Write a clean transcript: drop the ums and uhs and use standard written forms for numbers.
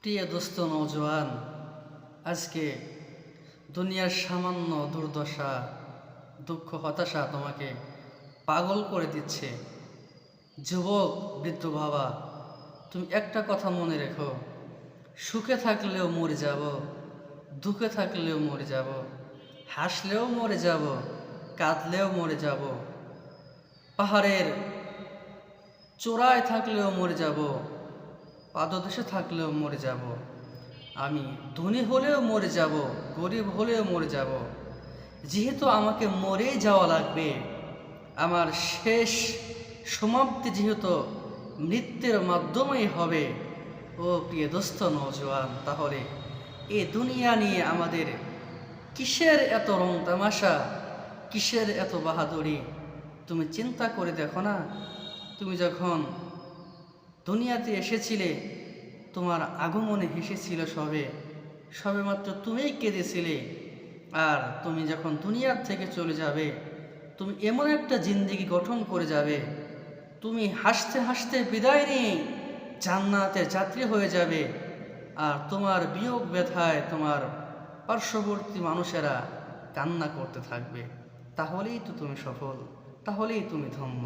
প্রিয় দোস্ত নওজোয়ান, আজকে দুনিয়ার সামান্য দুর্দশা, দুঃখ, হতাশা তোমাকে পাগল করে দিচ্ছে। যুবক, বৃদ্ধ বাবা, তুমি একটা কথা মনে রেখো, সুখে থাকলেও মরে যাব, দুঃখে থাকলেও মরে যাব, হাসলেও মরে যাব, কাঁদলেও মরে যাব, পাহাড়ের চূড়ায় থাকলেও মরে যাব, পাদদেশে থাকলেও মরে যাব। আমি ধনী হলেও মরে যাব, গরিব হলেও মরে যাব। যেহেতু আমাকে মরেই যাওয়া লাগবে, আমার শেষ সমাপ্তি যেহেতু মৃত্যুর মাধ্যমেই হবে, ও প্রিয় দোস্ত নওজোয়ান, তাহলে এ দুনিয়া নিয়ে আমাদের কিসের এত রং তামাশা, কিসের এত বাহাদুরি? তুমি চিন্তা করে দেখো না, তুমি যখন দুনিয়াতে এসেছিলে, তোমার আগমনে হেসেছিল সবে মাত্র তুমিই কেঁদেছিলে। আর তুমি যখন দুনিয়ার থেকে চলে যাবে, তুমি এমন একটা জিন্দেগি গঠন করে যাবে, তুমি হাসতে হাসতে বিদায় নিয়ে জান্নাতের যাত্রী হয়ে যাবে। আর তোমার বিয়োগ ব্যথায় তোমার পার্শ্ববর্তী মানুষেরা কান্না করতে থাকবে। তাহলেই তো তুমি সফল, তাহলেই তুমি ধন্য।